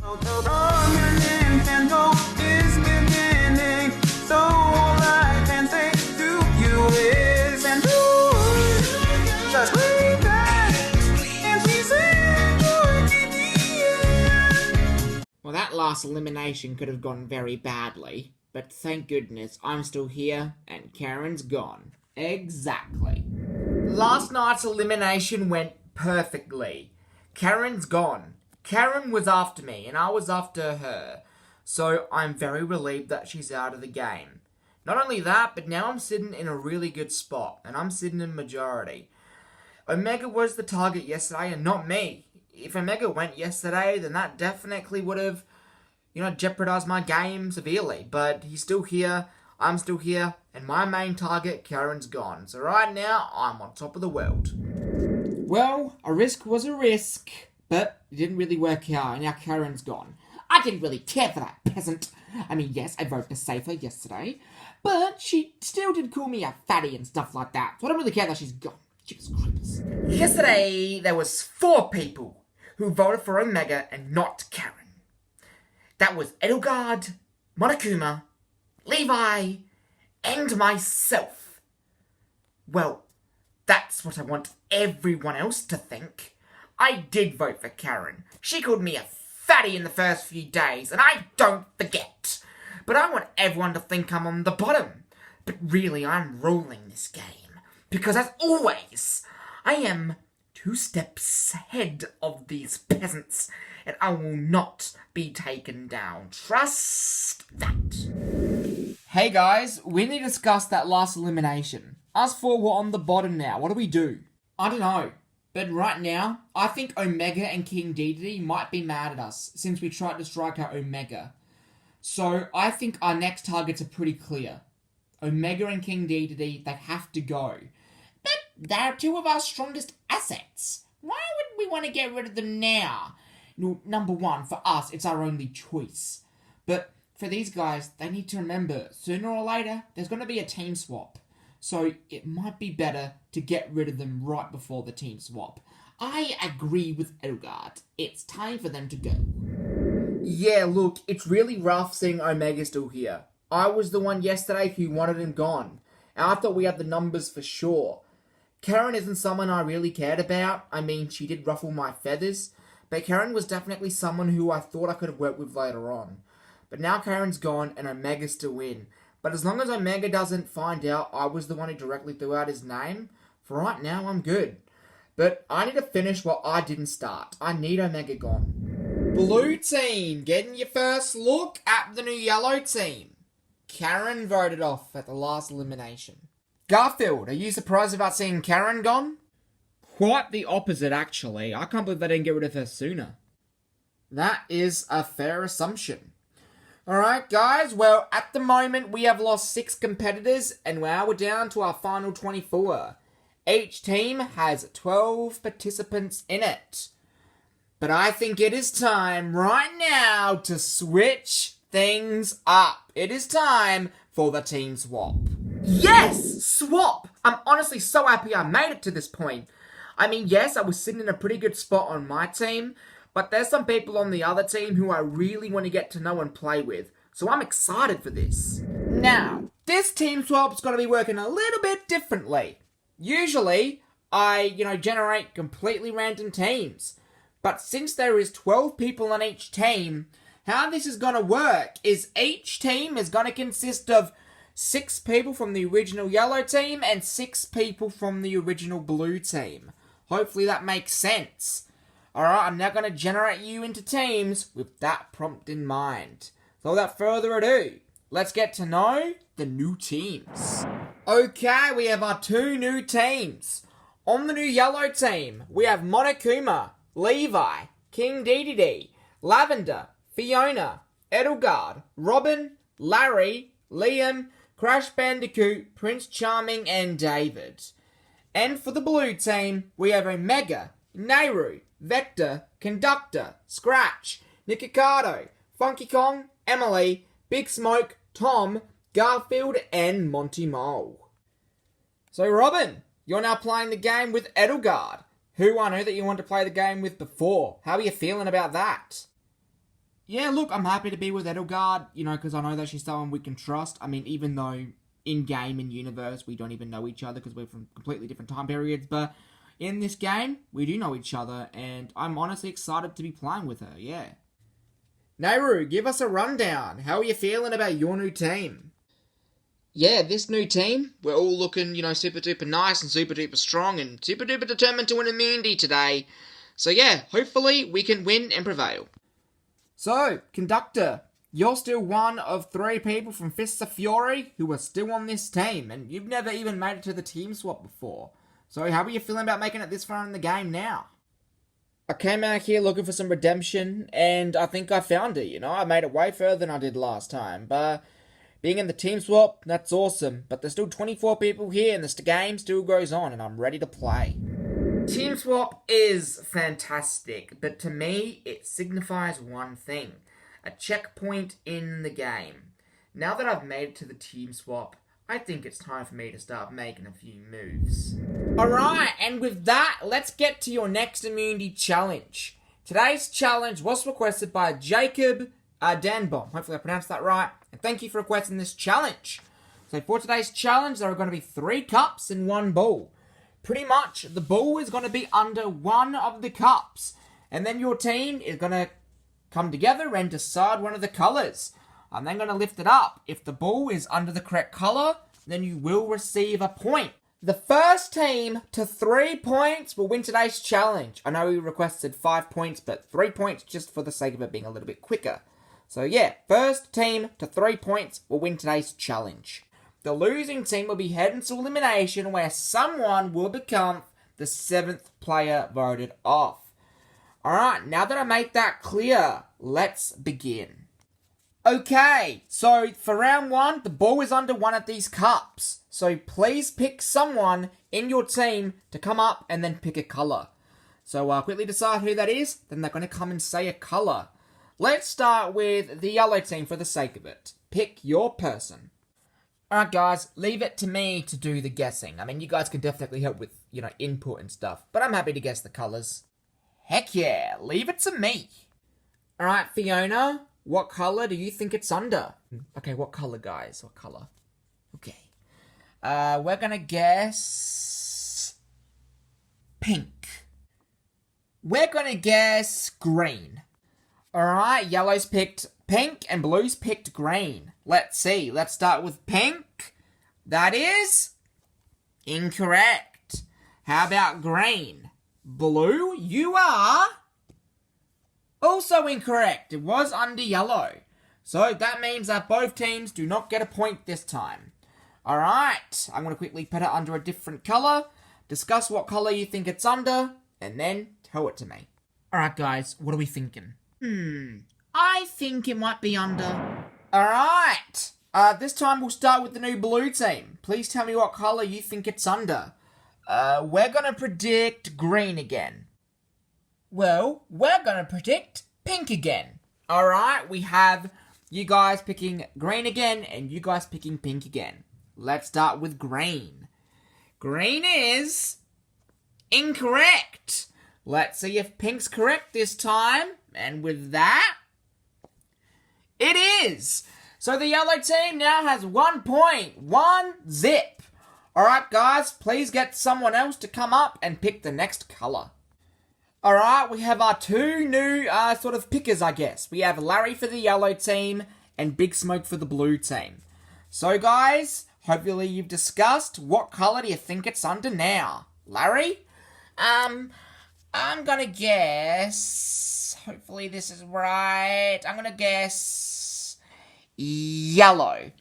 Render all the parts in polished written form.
Well, that last elimination could have gone very badly, but thank goodness I'm still here and Karen's gone. Exactly. Last night's elimination went perfectly. Karen's gone. Karen was after me and I was after her. So I'm very relieved that she's out of the game. Not only that, but now I'm sitting in a really good spot and I'm sitting in majority. Omega was the target yesterday and not me. If Omega went yesterday, then that definitely would have, jeopardized my game severely. But he's still here, I'm still here, and my main target, Karen's gone. So right now, I'm on top of the world. Well, a risk was a risk, but it didn't really work out, and now Karen's gone. I didn't really care for that peasant. I mean, yes, I voted to save her yesterday, but she still did call me a fatty and stuff like that. So I don't really care that she's gone. Jeepers creepers. Yesterday, there was 4 people who voted for Omega and not Karen. That was Edelgard, Monokuma, Levi, and myself. Well, that's what I want everyone else to think. I did vote for Karen. She called me a fatty in the first few days, and I don't forget. But I want everyone to think I'm on the bottom. But really, I'm ruling this game. Because as always, I am 2 steps ahead of these peasants, and I will not be taken down. Trust that. Hey guys, we need to discuss that last elimination. Us 4 were on the bottom now. What do we do? I don't know. But right now, I think Omega and King Dedede might be mad at us since we tried to strike out Omega. So I think our next targets are pretty clear. Omega and King Dedede, they have to go. But they're 2 of our strongest assets. Why would we want to get rid of them now? Number 1, for us, it's our only choice. But for these guys, they need to remember, sooner or later, there's going to be a team swap. So it might be better to get rid of them right before the team swap. I agree with Edelgard. It's time for them to go. Yeah, look, it's really rough seeing Omega still here. I was the one yesterday who wanted him gone. And I thought we had the numbers for sure. Karen isn't someone I really cared about. I mean, she did ruffle my feathers. But Karen was definitely someone who I thought I could have worked with later on. But now Karen's gone and Omega's still in. But as long as Omega doesn't find out I was the one who directly threw out his name, for right now I'm good. But I need to finish what I didn't start. I need Omega gone. Blue team, getting your first look at the new yellow team. Karen voted off at the last elimination. Garfield, are you surprised about seeing Karen gone? Quite the opposite, actually. I can't believe they didn't get rid of her sooner. That is a fair assumption. Alright guys, well at the moment we have lost 6 competitors and now we're down to our final 24. Each team has 12 participants in it. But I think it is time right now to switch things up. It is time for the team swap. Yes! Swap! I'm honestly so happy I made it to this point. I mean, yes, I was sitting in a pretty good spot on my team, but there's some people on the other team who I really want to get to know and play with. So I'm excited for this. Now, this team swap's going to be working a little bit differently. Usually, I, generate completely random teams. But since there is 12 people on each team, how this is going to work is each team is going to consist of 6 people from the original yellow team and 6 people from the original blue team. Hopefully that makes sense. Alright, I'm now going to generate you into teams with that prompt in mind. So without further ado, let's get to know the new teams. Okay, we have our 2 new teams. On the new yellow team, we have Monokuma, Levi, King Dedede, Lavender, Fiona, Edelgard, Robin, Larry, Liam, Crash Bandicoot, Prince Charming, and David. And for the blue team, we have Omega, Nehru, Vector, Conductor, Scratch, Nikocado, Funky Kong, Emily, Big Smoke, Tom, Garfield, and Monty Mole. So Robin, you're now playing the game with Edelgard, who I know that you wanted to play the game with before. How are you feeling about that? Yeah, look, I'm happy to be with Edelgard, because I know that she's someone we can trust. I mean, even though in-game, in universe, we don't even know each other because we're from completely different time periods, but in this game, we do know each other, and I'm honestly excited to be playing with her, yeah. Nehru, give us a rundown. How are you feeling about your new team? Yeah, this new team, we're all looking, super duper nice and super duper strong and super duper determined to win immunity today. So yeah, hopefully we can win and prevail. So, Conductor, you're still one of 3 people from Fists of Fury who are still on this team, and you've never even made it to the team swap before. So how are you feeling about making it this far in the game now? I came out here looking for some redemption, and I think I found it, I made it way further than I did last time, but being in the team swap, that's awesome, but there's still 24 people here, and this game still goes on, and I'm ready to play. Team swap is fantastic, but to me, it signifies one thing. A checkpoint in the game. Now that I've made it to the team swap, I think it's time for me to start making a few moves. Alright, and with that, let's get to your next immunity challenge. Today's challenge was requested by Jacob Danbom. Hopefully I pronounced that right. And thank you for requesting this challenge. So for today's challenge, there are going to be 3 cups and 1 ball. Pretty much, the ball is going to be under one of the cups. And then your team is going to come together and decide one of the colours. I'm then going to lift it up. If the ball is under the correct colour, then you will receive a point. The first team to 3 points will win today's challenge. I know we requested 5 points, but 3 points just for the sake of it being a little bit quicker. So yeah, first team to 3 points will win today's challenge. The losing team will be heading to elimination where someone will become the 7th player voted off. Alright, now that I made that clear, let's begin. Okay, so for round 1, the ball is under one of these cups. So please pick someone in your team to come up and then pick a colour. So quickly decide who that is, then they're going to come and say a colour. Let's start with the yellow team for the sake of it. Pick your person. Alright guys, leave it to me to do the guessing. I mean, you guys can definitely help with, input and stuff, but I'm happy to guess the colours. Heck yeah, leave it to me. Alright, Fiona, what colour do you think it's under? Okay, what colour, guys? What colour? Okay. We're gonna guess pink. We're gonna guess green. Alright, yellow's picked pink and blue's picked green. Let's see. Let's start with pink. That is incorrect. How about green? Blue, you are also incorrect. It was under yellow. So that means that both teams do not get a point this time. Alright, I'm going to quickly put it under a different colour, discuss what colour you think it's under, and then tell it to me. Alright guys, what are we thinking? I think it might be under... Alright, this time we'll start with the new blue team. Please tell me what colour you think it's under. We're going to predict green again. Well, we're going to predict pink again. Alright, we have you guys picking green again and you guys picking pink again. Let's start with green. Green is incorrect. Let's see if pink's correct this time. And with that, it is. So the yellow team now has 1 point. 1 zip. Alright guys, please get someone else to come up and pick the next colour. Alright, we have our 2 new sort of pickers, I guess. We have Larry for the yellow team and Big Smoke for the blue team. So guys, hopefully you've discussed what colour do you think it's under now. Larry? I'm gonna guess... Hopefully this is right. I'm gonna guess... yellow.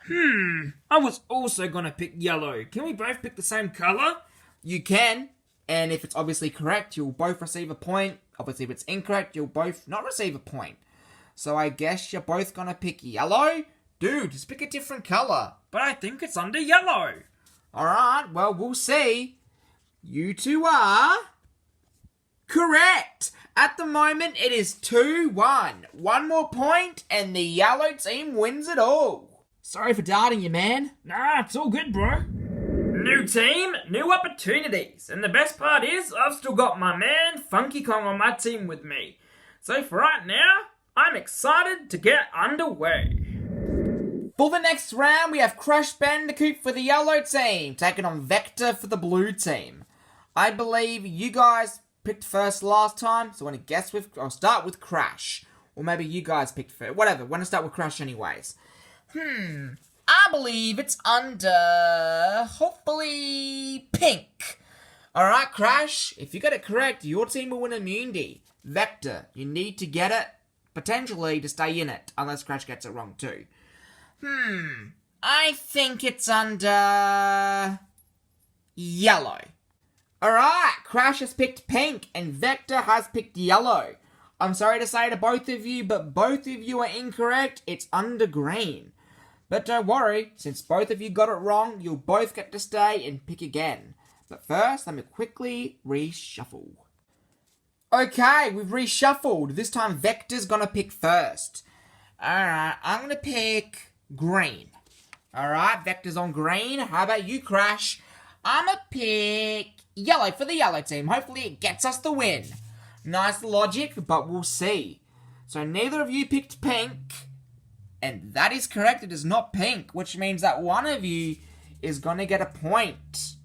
I was also gonna pick yellow. Can we both pick the same colour? You can, and if it's obviously correct, you'll both receive a point. Obviously, if it's incorrect, you'll both not receive a point. So I guess you're both gonna pick yellow? Dude, just pick a different colour. But I think it's under yellow. Alright, well, we'll see. You two are... correct! At the moment, it is 2-1. 1 more point, and the yellow team wins it all. Sorry for doubting you, man. Nah, it's all good, bro. New team, new opportunities. And the best part is, I've still got my man, Funky Kong, on my team with me. So for right now, I'm excited to get underway. For the next round, we have Crash Bandicoot for the yellow team, taking on Vector for the blue team. I believe you guys picked first last time, so I'll start with Crash. Or maybe you guys picked first. Whatever, we're gonna start with Crash anyways. I believe it's under, hopefully, pink. Alright, Crash, if you get it correct, your team will win immunity. Vector, you need to get it, potentially, to stay in it, unless Crash gets it wrong too. I think it's under yellow. Alright, Crash has picked pink and Vector has picked yellow. I'm sorry to say to both of you, but both of you are incorrect. It's under green. But don't worry, since both of you got it wrong, you'll both get to stay and pick again. But first, let me quickly reshuffle. Okay, we've reshuffled. This time Vector's gonna pick first. Alright, I'm gonna pick green. Alright, Vector's on green. How about you, Crash? I'm gonna pick yellow for the yellow team. Hopefully it gets us the win. Nice logic, but we'll see. So neither of you picked pink. And that is correct, it is not pink, which means that one of you is gonna get a point.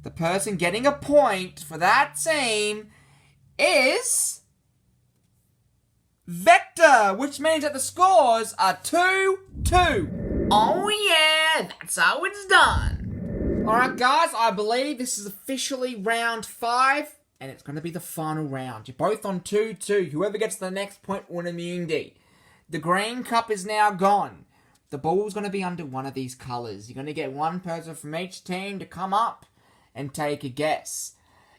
The person getting a point for that team is Vector, which means that the scores are 2-2. Oh yeah, that's how it's done. Alright guys, I believe this is officially round 5, and it's going to be the final round. You're both on 2-2. Whoever gets the next point will win immunity. The green cup is now gone. The ball's going to be under one of these colours. You're going to get one person from each team to come up and take a guess.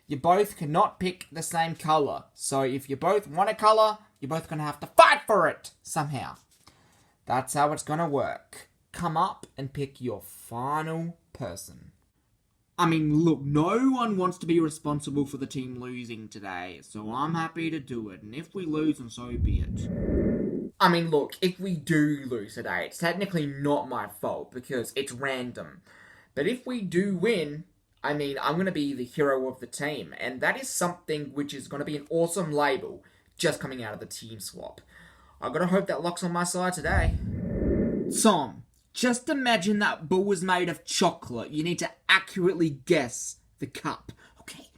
You both cannot pick the same colour. So if you both want a colour, you're both going to have to fight for it somehow. That's how it's going to work. Come up and pick your final person. I mean, look, no one wants to be responsible for the team losing today, so I'm happy to do it, and if we lose, then so be it. I mean, look, if we do lose today, it's technically not my fault, because it's random. But if we do win, I mean, I'm going to be the hero of the team, and that is something which is going to be an awesome label, just coming out of the team swap. I've got to hope that luck's on my side today. Tom, just imagine that ball was made of chocolate. You need to accurately guess the cup. Okay,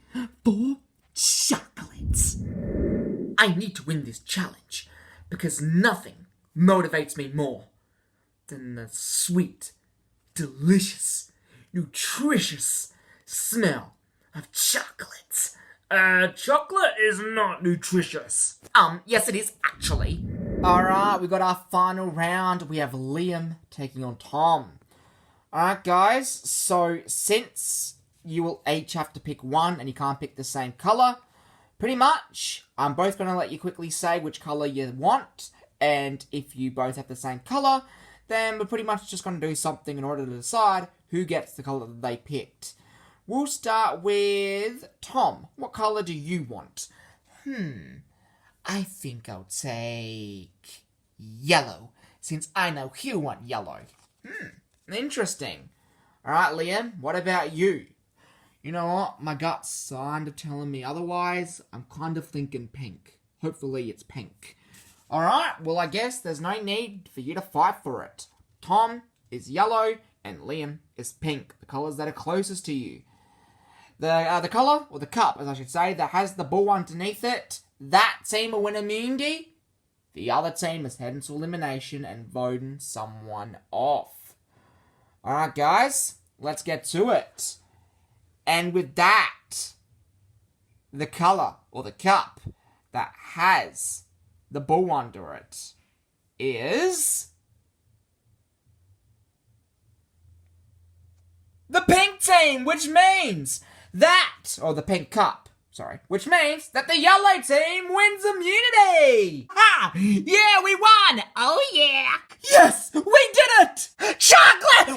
4 chocolates. I need to win this challenge, because nothing motivates me more than the sweet, delicious, nutritious smell of chocolates. Chocolate is not nutritious. Yes it is, actually. Alright, we got our final round. We have Liam taking on Tom. Alright, guys, so since you will each have to pick one and you can't pick the same colour, pretty much, I'm both going to let you quickly say which colour you want, and if you both have the same colour, then we're pretty much just going to do something in order to decide who gets the colour that they picked. We'll start with Tom. What colour do you want? I think I'll take yellow, since I know he'll want yellow. Interesting. Alright, Liam, what about you? You know what? My gut's kind of telling me otherwise. I'm kind of thinking pink. Hopefully it's pink. Alright, well I guess there's no need for you to fight for it. Tom is yellow and Liam is pink, the colours that are closest to you. The colour, or the cup, as I should say, that has the ball underneath it, that team will win immunity. The other team is heading to elimination and voting someone off. Alright guys, let's get to it. And with that, the colour, or the cup, that has the ball under it is the pink team, which means that, or the pink cup, sorry, which means that the yellow team wins immunity! Ha! Yeah, we won! Oh yeah! Yes! We did it! Chocolate!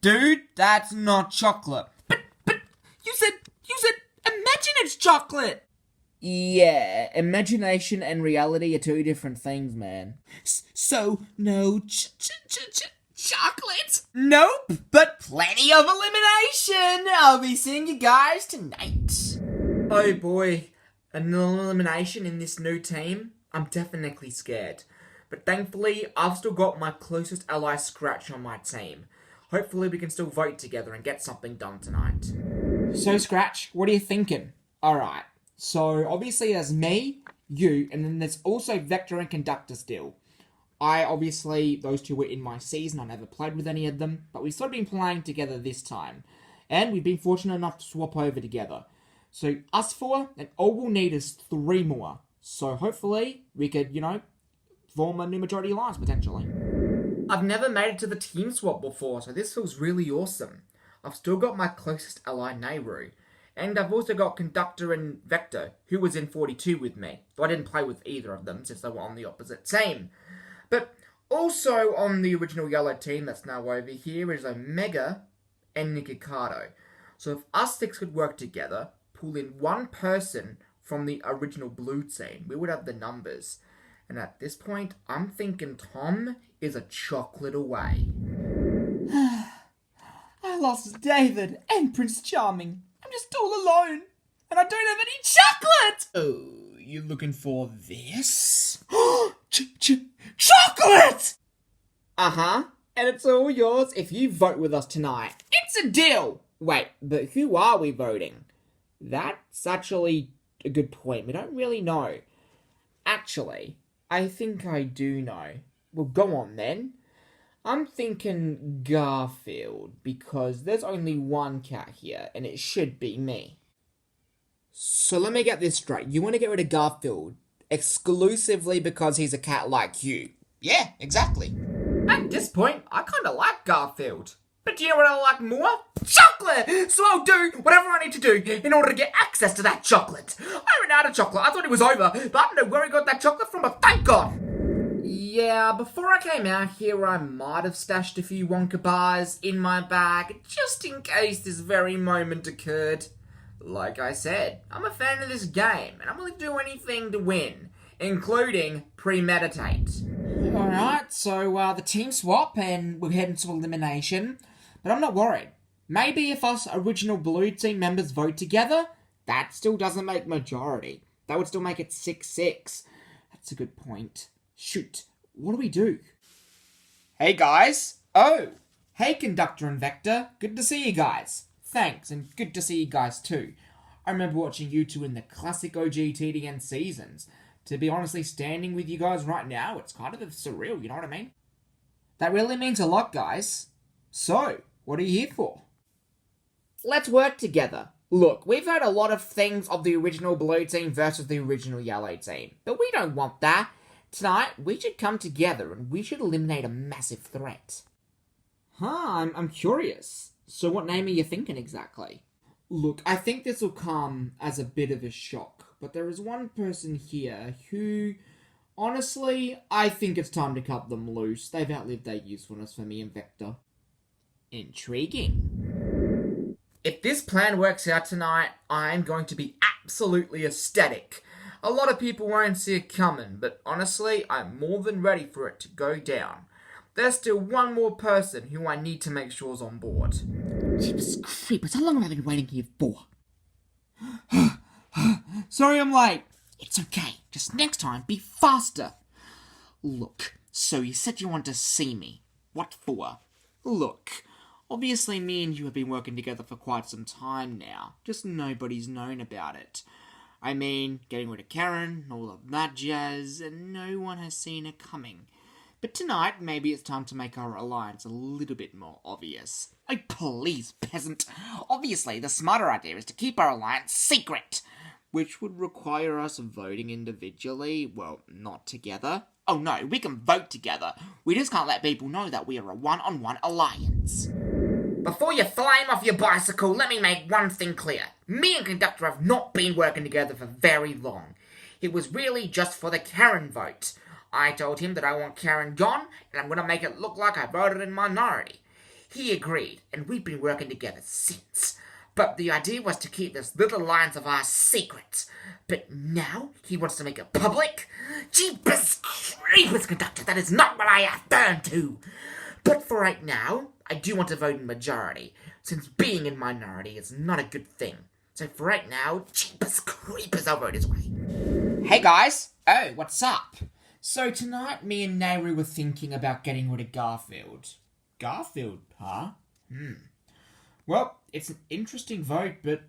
Dude, that's not chocolate. But, you said, imagine it's chocolate! Yeah, imagination and reality are two different things, man. So, no chocolate? Nope, but plenty of elimination! I'll be seeing you guys tonight. Oh boy, An elimination in this new team? I'm definitely scared. But thankfully, I've still got my closest ally Scratch on my team. Hopefully we can still vote together and get something done tonight. So Scratch, what are you thinking? Alright, so obviously there's me, you, and then there's also Vector and Conductor still. Those two were in my season, I never played with any of them, but we've sort of been playing together this time. And we've been fortunate enough to swap over together. So us four, and all we'll need is 3 more. So hopefully we could, form a new majority alliance potentially. I've never made it to the team swap before, so this feels really awesome. I've still got my closest ally Nehru. And I've also got Conductor and Vector, who was in 42 with me. Though I didn't play with either of them since they were on the opposite team. But also on the original yellow team that's now over here is Omega and Nikocado. So if us 6 could work together, pull in one person from the original blue team, we would have the numbers. And at this point, I'm thinking Tom is a chocolate away. I lost David and Prince Charming. I'm just all alone. And I don't have any chocolate! Oh, you looking for this? Chocolate! Uh-huh. And it's all yours if you vote with us tonight. It's a deal! Wait, but who are we voting? That's actually a good point. We don't really know. Actually, I think I do know. Well, go on then. I'm thinking Garfield, because there's only one cat here, and it should be me. So let me get this straight. You want to get rid of Garfield exclusively because he's a cat like you? Yeah, exactly. At this point, I kind of like Garfield. But do you know what I like more? Chocolate! So I'll do whatever I need to do in order to get access to that chocolate. I ran out of chocolate. I thought it was over, but I don't know where I got that chocolate from, but thank God. Yeah, before I came out here, I might have stashed a few Wonka bars in my bag, just in case this very moment occurred. Like I said, I'm a fan of this game, and I'm willing to do anything to win, including premeditate. Alright, so the team swap, and we're heading to elimination, but I'm not worried. Maybe if us original blue team members vote together, that still doesn't make majority. That would still make it 6-6. That's a good point. Shoot, what do we do? Hey guys! Oh! Hey Conductor and Vector, good to see you guys. Thanks, and good to see you guys too. I remember watching you two in the classic OG TDN seasons. To be honestly standing with you guys right now, it's kind of surreal, you know what I mean? That really means a lot, guys. So, what are you here for? Let's work together. Look, we've heard a lot of things of the original blue team versus the original yellow team, but we don't want that. Tonight, we should come together and we should eliminate a massive threat. I'm curious. So what name are you thinking exactly? Look, I think this will come as a bit of a shock, but there is one person here who, honestly, I think it's time to cut them loose. They've outlived their usefulness for me and Vector. Intriguing. If this plan works out tonight, I'm going to be absolutely ecstatic. A lot of people won't see it coming, but honestly, I'm more than ready for it to go down. There's still one more person who I need to make sure is on board. Jeepers creepers, how long have I been waiting here for? Sorry I'm late. It's okay, just next time be faster. Look, so you said you want to see me. What for? Look, obviously me and you have been working together for quite some time now, just nobody's known about it. I mean, getting rid of Karen, all of that jazz, and no one has seen it coming. But tonight, maybe it's time to make our alliance a little bit more obvious. Oh, please, peasant. Obviously, the smarter idea is to keep our alliance secret, which would require us voting individually. Well, not together. Oh no, we can vote together. We just can't let people know that we are a one-on-one alliance. Before you flame off your bicycle, let me make one thing clear. Me and Conductor have not been working together for very long. It was really just for the Karen vote. I told him that I want Karen gone, and I'm going to make it look like I voted in minority. He agreed, and we've been working together since. But the idea was to keep this little alliance of ours secret. But now he wants to make it public? Jeepers creepers, Conductor, that is not what I have turned to. But for right now, I do want to vote in majority, since being in minority is not a good thing. So for right now, Jeepers Creepers, I'll go this way. Hey guys! Oh, what's up? So tonight, me and Nehru were thinking about getting rid of Garfield. Garfield, huh? Well, it's an interesting vote, but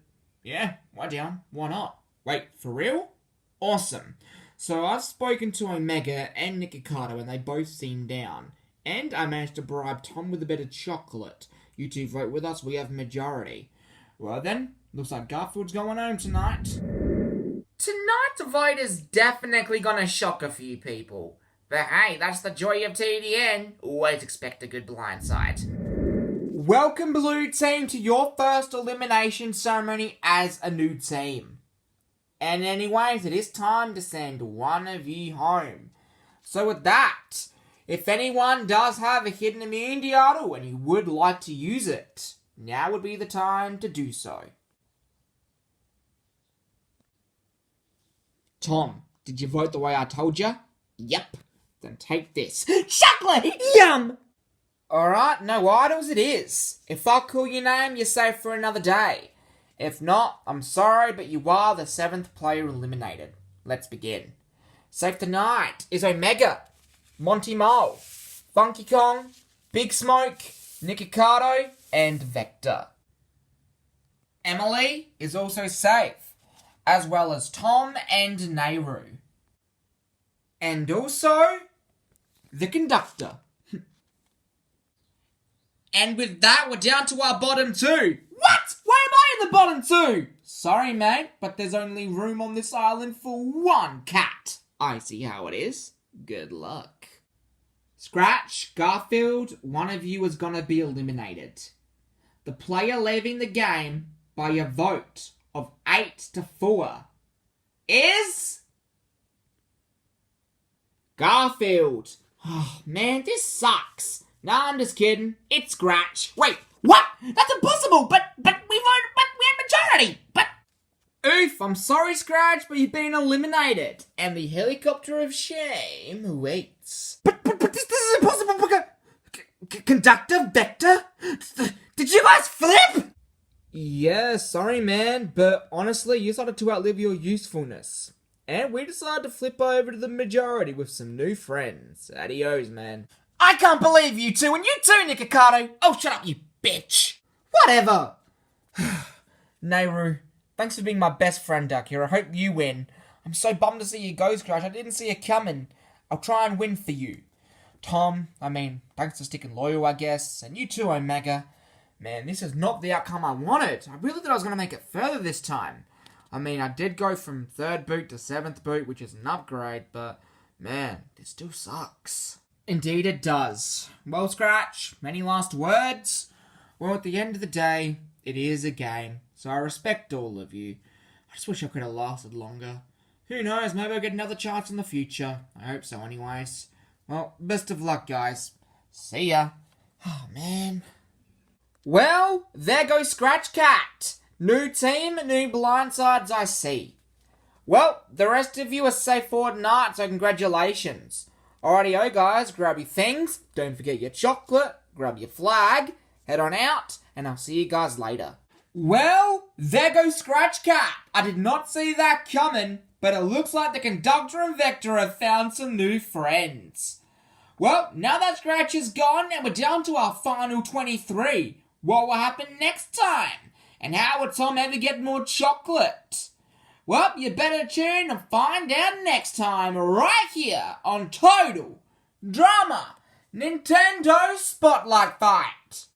yeah, why down? Why not? Wait, for real? Awesome. So I've spoken to Omega and Nikocado and they both seem down. And I managed to bribe Tom with a bit of chocolate. You two vote with us, we have majority. Well then, looks like Garfield's going home tonight. Tonight's vote is definitely gonna shock a few people. But hey, that's the joy of TDN. Always expect a good blindside. Welcome, Blue Team, to your first elimination ceremony as a new team. And anyways, it is time to send one of you home. So with that, if anyone does have a hidden immunity idol and you would like to use it, now would be the time to do so. Tom, did you vote the way I told you? Yep. Then take this. Chocolate! Yum! Alright, no idols it is. If I call your name, you're safe for another day. If not, I'm sorry, but you are the 7th player eliminated. Let's begin. Safe tonight is Omega, Monty Mole, Funky Kong, Big Smoke, Nikocado, and Vector. Emily is also safe, as well as Tom and Nehru. And also, the conductor. And with that, we're down to our bottom two. What? Why am I in the bottom two? Sorry, mate, but there's only room on this island for one cat. I see how it is. Good luck. Scratch, Garfield, one of you is gonna be eliminated. The player leaving the game by a vote of 8-4 is Garfield. Oh, man, this sucks. Nah, I'm just kidding. It's Scratch. Wait, what? That's impossible, but we had majority, but... Oof, I'm sorry, Scratch, but you've been eliminated. And the helicopter of shame waits. But this is impossible, Conductor, Vector? Did you guys flip? Yeah, sorry, man, but honestly, you started to outlive your usefulness. And we decided to flip over to the majority with some new friends. Adios, man. I can't believe you two, and you too, Nikocado. Oh, shut up, you bitch. Whatever. Nehru, thanks for being my best friend duck here. I hope you win. I'm so bummed to see you go, Scratch. I didn't see it coming. I'll try and win for you. Tom, thanks for sticking loyal, I guess. And you too, Omega. Man, this is not the outcome I wanted. I really thought I was going to make it further this time. I did go from 3rd boot to 7th boot, which is an upgrade, but man, this still sucks. Indeed it does. Well, Scratch, any last words? Well, at the end of the day, it is a game, so I respect all of you. I just wish I could have lasted longer. Who knows, maybe I'll get another chance in the future. I hope so anyways. Well, best of luck, guys. See ya. Oh, man. Well, there goes Scratch Cat. New team, new blindsides I see. Well, the rest of you are safe for tonight, so congratulations. Alrighty-o, guys, grab your things, don't forget your chocolate, grab your flag, head on out, and I'll see you guys later. Well, there goes Scratch Cat. I did not see that coming, but it looks like the conductor and Vector have found some new friends. Well, now that Scratch is gone, and we're down to our final 23. What will happen next time? And how will Tom ever get more chocolate? Well, you better tune and find out next time right here on Total Drama Nintendo Spotlight Fight.